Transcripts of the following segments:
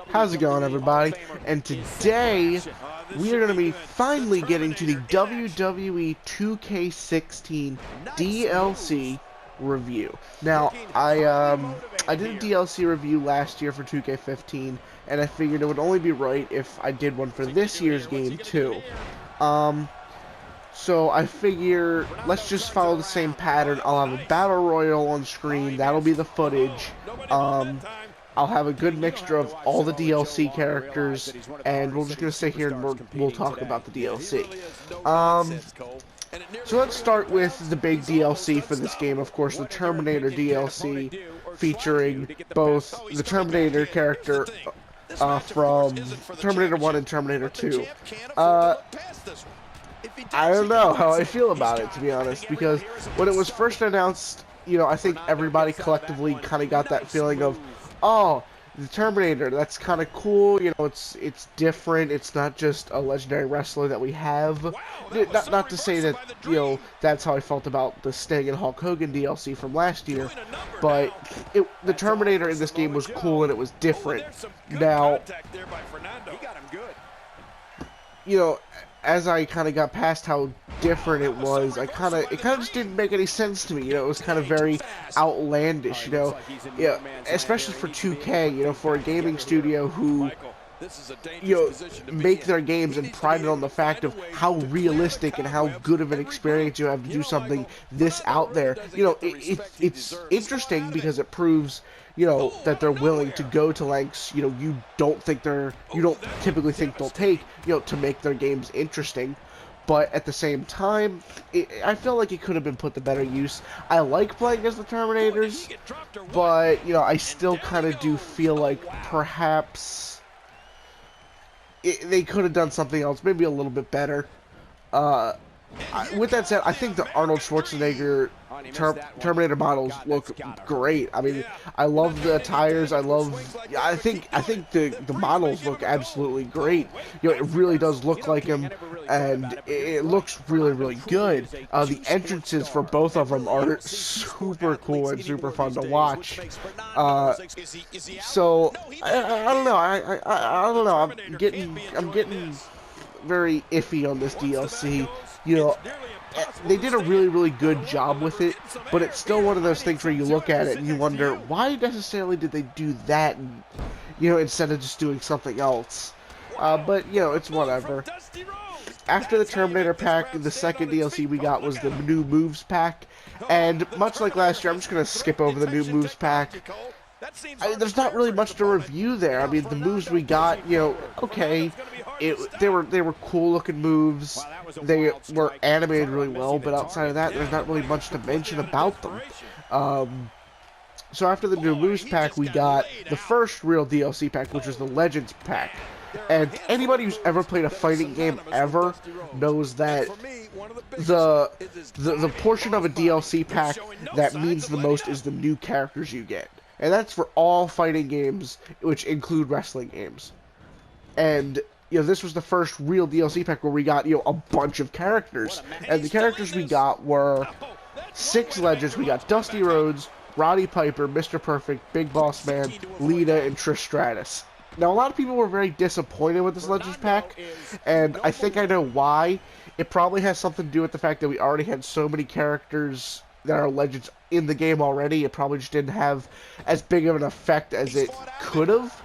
How's it going, everybody? And today we are going to be finally getting to the WWE 2K16 DLC review. Now, I did a DLC review last year for 2K15, and I figured it would only be right if I did one for this year's game too. So I figure let's just follow the same pattern. I'll have a battle royal on screen. That'll be the footage. I'll have a good mixture of all the DLC characters, and we're just going to sit here and we'll talk about the DLC. So let's start with the big DLC for this game, of course, the Terminator DLC, featuring both the Terminator character from Terminator 1 and Terminator 2. I don't know how I feel about it, to be honest, because when it was first announced, I think everybody collectively kind of got that feeling of, oh, the Terminator, that's kind of cool, it's different, it's not just a legendary wrestler that we have. Not to say that, that's how I felt about the Sting and Hulk Hogan DLC from last year, but the Terminator in this game was cool and it was different. Now, as I kind of got past how different it was, it kind of just didn't make any sense to me. It was kind of very outlandish, especially for 2K, for a gaming studio who, make their games and pride it on the fact of how realistic and how good of an experience you have to do something this out there. It's interesting because it proves, that they're willing to go to lengths, you don't typically think they'll take, to make their games interesting. But at the same time, I feel like it could have been put to better use. I like playing as the Terminators, but, I still kind of do feel like perhaps they could have done something else, maybe a little bit better. With that said, I think the Arnold Schwarzenegger Terminator models look great. I mean, I love the attires. I think the models look absolutely great. It really does look like him, and it looks really, really good. The entrances for both of them are super cool and super fun to watch. So I don't know. I don't know. I'm getting very iffy on this DLC. They did a really, really good job with it, but it's still one of those things where you look at it and you wonder, why necessarily did they do that, and, instead of just doing something else. But, it's whatever. After the Terminator pack, the second DLC we got was the new moves pack, and much like last year, I'm just going to skip over the new moves pack. There's not really much to review there. I mean, the moves we got, okay, they were cool looking moves. They were animated really well, but outside of that, there's not really much to mention about them. So after the new moves pack, we got the first real DLC pack, which was the Legends pack. And anybody who's ever played a fighting game ever knows that the portion of a DLC pack that means the most is the new characters you get. And that's for all fighting games, which include wrestling games. And, this was the first real DLC pack where we got, a bunch of characters. And the characters we got were 6 legends. We got Dusty Rhodes, Roddy Piper, Mr. Perfect, Big Boss Man, Lita, and Trish Stratus. Now, a lot of people were very disappointed with this Legends pack, and I think I know why. It probably has something to do with the fact that we already had so many characters that are legends in the game already. It probably just didn't have as big of an effect as it could have.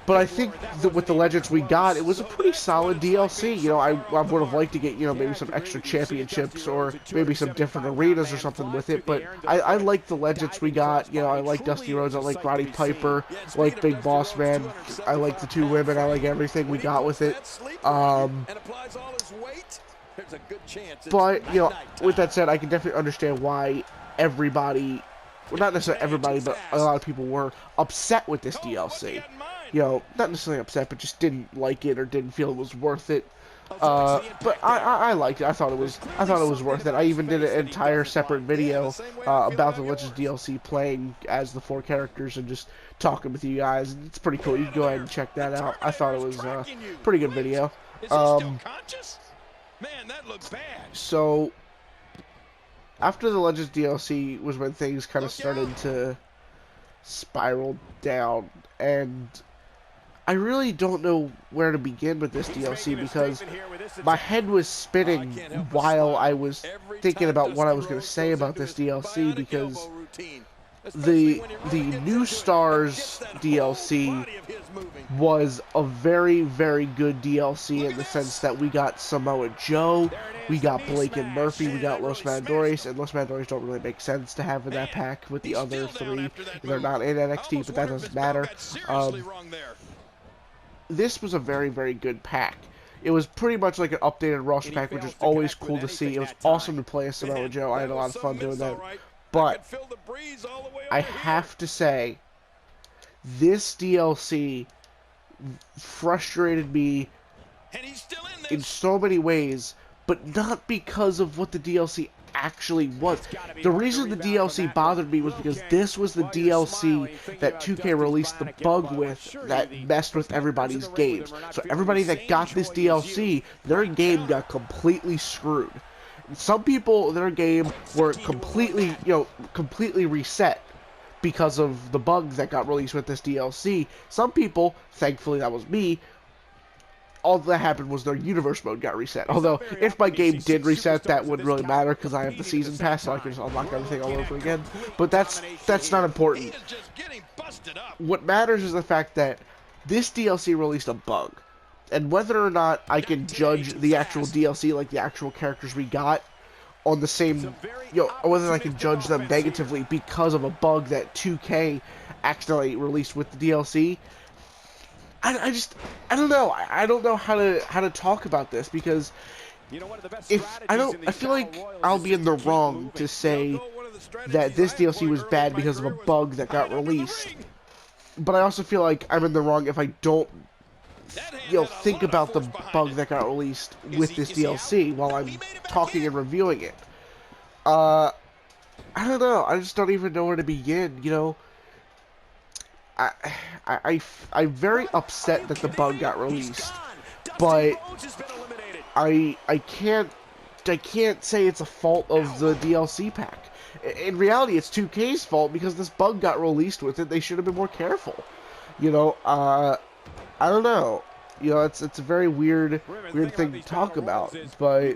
But I think that with the legends we got, it was a pretty solid DLC. I would have liked to get, maybe some extra championships or maybe some different arenas or something with it. But I like the legends we got. I like Dusty Rhodes. I like Roddy Piper. I like Big Boss Man. I like the 2 women. I like everything we got with it. But, with that said, I can definitely understand why everybody, well, not necessarily everybody, but a lot of people were upset with this DLC. Not necessarily upset, but just didn't like it or didn't feel it was worth it. But I liked it. I thought it was worth it. I even did an entire separate video about the Legends DLC, playing as the 4 characters and just talking with you guys. It's pretty cool. You can go ahead and check that out. I thought it was a pretty good video. So after the Legends DLC was when things kind of started spiraled down, and I really don't know where to begin with this DLC because my head was spinning while I was thinking about what I was going to say about this DLC, because the New Stars DLC was a very, very good DLC in the sense that we got Samoa Joe, we got Blake and Murphy, we got Los Matadores, and Los Matadores don't really make sense to have in that pack with the other three. They're not in NXT, but that doesn't matter. This was a very, very good pack. It was pretty much like an updated roster pack, which is always cool to see. It was awesome to play as Samoa Joe. I had a lot of fun doing that. But I have to say, this DLC frustrated me in so many ways, but not because of what the DLC actually was. The reason the DLC bothered me was because this was the DLC that 2K released the bug with that messed with everybody's games. So everybody that got this DLC, their game got completely screwed. Some people, their game were completely, completely reset because of the bugs that got released with this DLC. Some people, thankfully that was me, all that happened was their universe mode got reset. Although, if my game did reset, that wouldn't really matter because I have the season pass, so I can just unlock everything all over again. But that's not important. What matters is the fact that this DLC released a bug. And whether or not I can judge the actual DLC, like the actual characters we got, on the same, or whether I can judge them negatively because of a bug that 2K accidentally released with the DLC, I don't know. I don't know how to talk about this, because I feel like I'll be in the wrong to say that this DLC was bad because of a bug that got released. But I also feel like I'm in the wrong if I don't think about the bug that got released with this DLC while I'm talking and reviewing it. I don't know. I just don't even know where to begin. I'm very upset that the bug got released, but I can't say it's a fault of the DLC pack. In reality, it's 2K's fault because this bug got released with it. They should have been more careful. I don't know. It's a very weird thing to talk about, but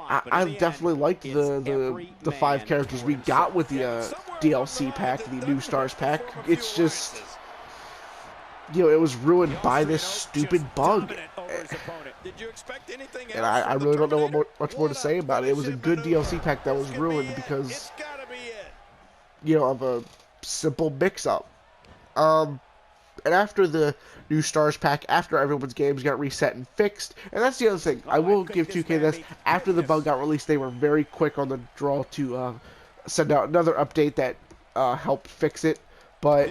I definitely liked the 5 characters we got with the DLC pack, the New Stars pack. It's just, it was ruined by this stupid bug. And I really don't know much more to say about it. It was a good DLC pack that was ruined because, of a simple mix-up. And after the New Stars pack, after everyone's games got reset and fixed, and that's the other thing, I will give 2K this, after the bug got released, they were very quick on the draw to send out another update that helped fix it. But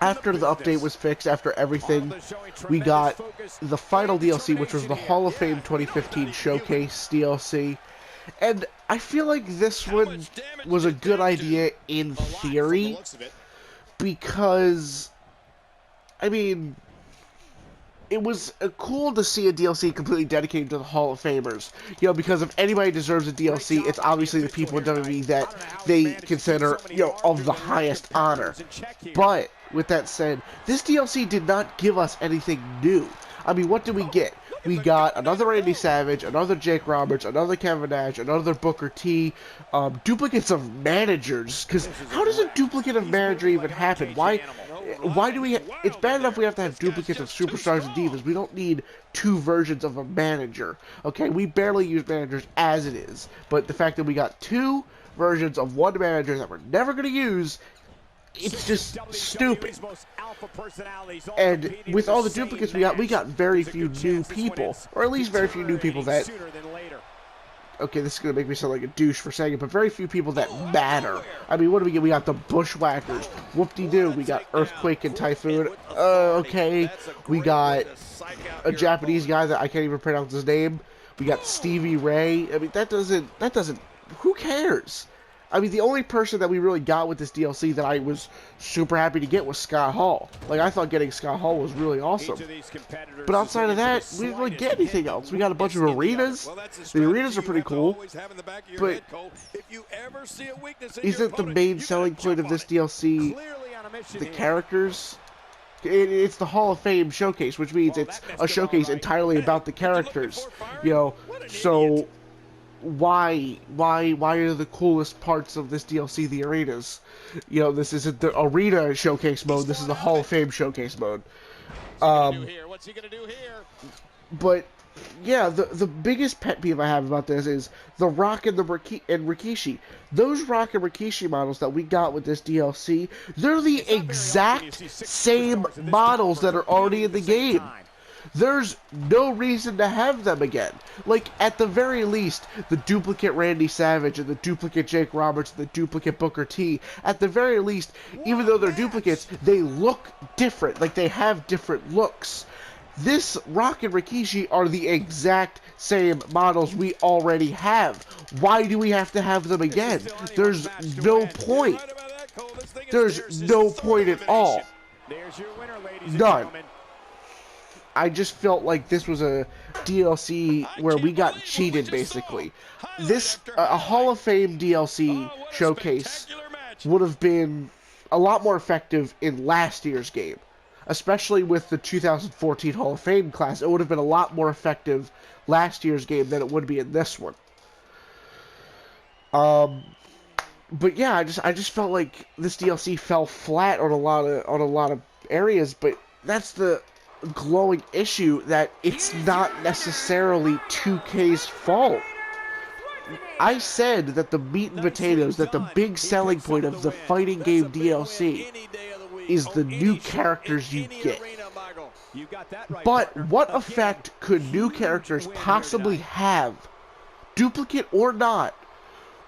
after the update was fixed, after everything, we got the final DLC, which was the Hall of Fame 2015 Showcase DLC. And I feel like this one was a good idea in theory, because, it was cool to see a DLC completely dedicated to the Hall of Famers. Because if anybody deserves a DLC, it's obviously the people in WWE that they consider, of the highest honor. But, with that said, this DLC did not give us anything new. What did we get? We got another Randy Savage, another Jake Roberts, another Kevin Nash, another Booker T, duplicates of managers. Because how does a duplicate of manager even happen? Why do we... It's bad enough we have to have duplicates of superstars and divas. We don't need 2 versions of a manager. Okay, we barely use managers as it is. But the fact that we got 2 versions of one manager that we're never going to use, it's just stupid. And with all the duplicates we got very few new people. Or at least very few new people that... Okay, this is going to make me sound like a douche for saying it, but very few people that matter. What do we get? We got the Bushwhackers. Whoop-de-doo. We got Earthquake and Typhoon. Okay. We got a Japanese guy that I can't even pronounce his name. We got Stevie Ray. That doesn't... Who cares? I mean, the only person that we really got with this DLC that I was super happy to get was Scott Hall. Like, I thought getting Scott Hall was really awesome. But outside of that, we didn't really get anything else. We got a bunch of arenas. The arenas are pretty cool. But isn't the main selling point of this DLC the characters? It's the Hall of Fame showcase, which means it's a showcase entirely about the characters. You know, so why are the coolest parts of this DLC the arenas? You know, this isn't the arena showcase mode. This is the Hall of Fame showcase mode. But yeah, the biggest pet peeve I have about this is the Rock and Rikishi. Those Rock and Rikishi models that we got with this DLC, they're the exact same models that are already in the game. There's no reason to have them again. Like, at the very least, the duplicate Randy Savage and the duplicate Jake Roberts and the duplicate Booker T, at the very least, even though they're duplicates, they look different. Like, they have different looks. This Rock and Rikishi are the exact same models we already have. Why do we have to have them again? There's no point. There's no point at all. None. I just felt like this was a DLC where we got cheated, basically. This, a Hall of Fame DLC showcase would have been a lot more effective in last year's game. Especially with the 2014 Hall of Fame class, it would have been a lot more effective last year's game than it would be in this one. But yeah, I just felt like this DLC fell flat on a lot of areas. But that's the glowing issue, that it's not necessarily 2K's fault. I said that the meat and potatoes, that the big selling point of the fighting game DLC is the new characters you get. But what effect could new characters possibly have, duplicate or not,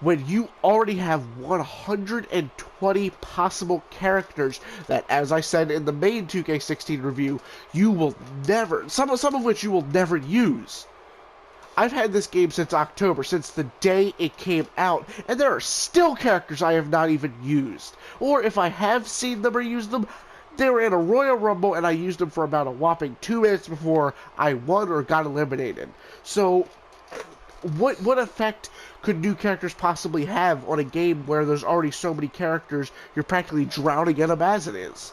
when you already have 120 possible characters that, as I said in the main 2K16 review, you will never, some of which you will never use. I've had this game since October, since the day it came out, and there are still characters I have not even used. Or if I have seen them or used them, they were in a Royal Rumble and I used them for about a whopping 2 minutes before I won or got eliminated. So, what effect could new characters possibly have on a game where there's already so many characters, you're practically drowning in them as it is?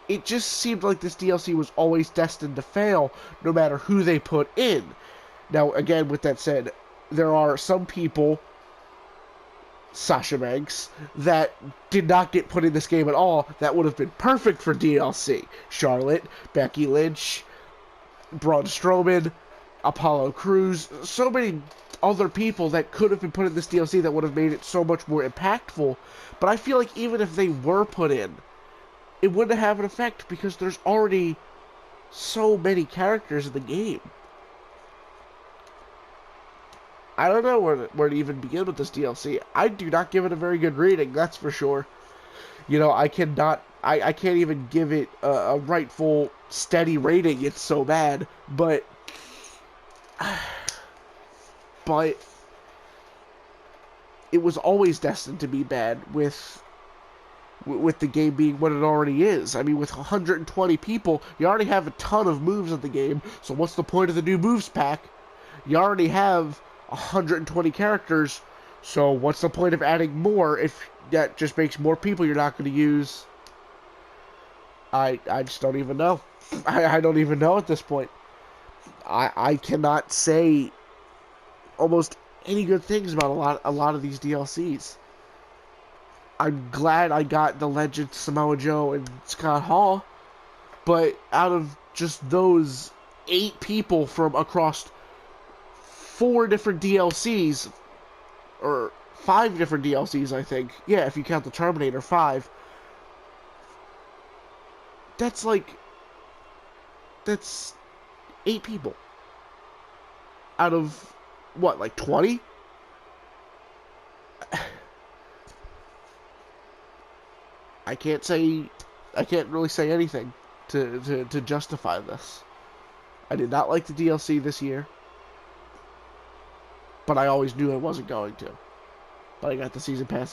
It just seemed like this DLC was always destined to fail, no matter who they put in. Now, again, with that said, there are some people, Sasha Banks, that did not get put in this game at all that would have been perfect for DLC. Charlotte, Becky Lynch, Braun Strowman, Apollo Crews, so many other people that could have been put in this DLC that would have made it so much more impactful. But I feel like even if they were put in, it wouldn't have an effect because there's already so many characters in the game. I don't know where to even begin with this DLC. I do not give it a very good rating, that's for sure. You know, I can't even give it a rightful, steady rating. It's so bad. But it was always destined to be bad with the game being what it already is. I mean, with 120 people, you already have a ton of moves in the game, so what's the point of the new moves pack? You already have 120 characters, so what's the point of adding more if that just makes more people you're not going to use? I just don't even know. I don't even know at this point. I cannot say almost any good things about a lot of these DLCs. I'm glad I got the Legend Samoa Joe and Scott Hall, but out of just those 8 people from across 4 different DLCs, or 5 different DLCs, I think. Yeah, if you count the Terminator, 5. That's 8 people. Out of, what, like 20? I can't really say anything to justify this. I did not like the DLC this year. But I always knew I wasn't going to. But I got the season pass